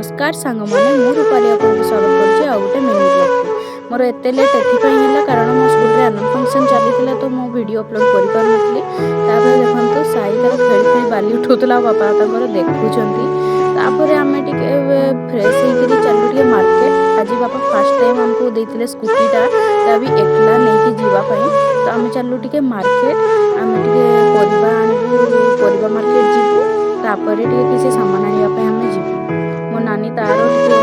नमस्कार सांग मैंने मु रूपाली आपको स्वागत करछि आ गोटे मिनी ब्लॉग मोर एते लेट एथिपाई होला कारण मो स्कूल रे एनुअल फंक्शन चलीथिला तो मो वीडियो अपलोड करि पार नथली। तापर देखंतु साई तार खेली खेली बाली उठौतला बापा ताकर देखुचंती। तापर आमे टिके फ्रेश हेकरी चालू टिके मार्केट। आज बापा फर्स्ट टाइम हमको देथिले स्कूटीटा ता भी एकला नेकी जीवा पई तो आमे चालू टिके मार्केट आमे टिके परिबा आनबु परिबा मार्केट जीवु। तापर टिके किसी सामान आनिया पे हमें जीवु। मो नानी तार टिके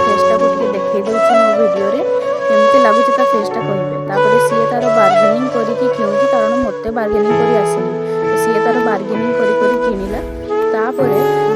फेसटा को टिके देखै दउछि मो वीडियो रे केमते लागुछि ता फेसटा कहबे। तापर सीए तार बार्गेनिंग करी कि खेउछि कारण मते बार्गेनिंग करी आसेनी तो सीए तार बार्गेनिंग करी करी किनिला। तापर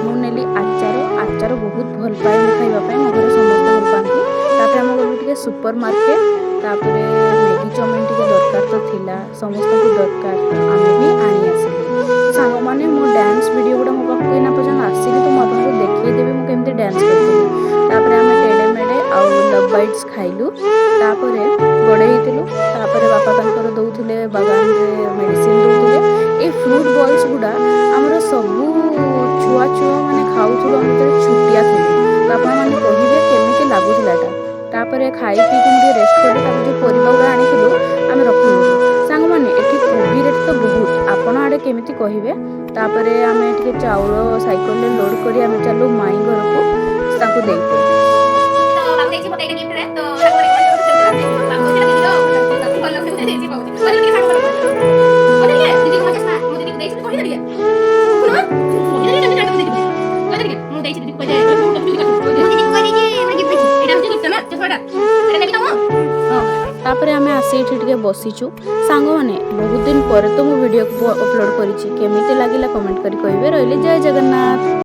मु नेली आचार बहुत भल पाए मु खाइबा पे मो घर समस्त भल पांती। तापर हम गलु टिके सुपर मार्केट तापर मैगी चाउमिन टिके दरकार तो थिला समस्त को दरकार तो आमे भी आनी आसिली। सांग माने मो डांस वीडियो गुडा मो पाखु इना पजन आसिली तो मो आपनको देखै देबे मु केमते डांस करथिली। तापर आमे टेडे मेडे आ लव बाइट्स खाइलु। तापर गडे हितलु। तापर बापा तांकर दउथिले बागान रे मेडिसिन दउथिले। ए फ्रूट बॉल्स गुडा हमर सबु छुआ माने खाउथुलो हमर छुटिया थिले। बापा माने कहिबे केमिति लागुथिलाटा। तापर खाई पी के रेस्ट करले तापर जो परिबा गुडा आनिथिलु आमे रखिलु। सांग माने एठी कोबी रेट तो बहुत आपण आडे केमिति कहिबे। तापर आमे टिके चाउल साइकिल ले लोड करी आमे चालू माई घर को ताको देइते तो बाबू देछि मते गिफ्ट रे तो बाबू के दीदी को भलो से देछि बाबू बोले के सांग बोले के दीदी को चश्मा मो दीदी को देछि कहि दे सुनो दीदी के दीदी को दीदी मु देछि दीदी को जाय मु दीदी को कहि जे मने गिफ्ट एटा हम गिफ्ट ना चश्माटा एटा देबी तमो तापर आमे आसी एठी टिके बसिचु। सांग माने बहुत दिन पर तो मो वीडियो को अपलोड करिछि केमिति लागिला कमेंट करी कहिबे। रहले जय जगन्नाथ।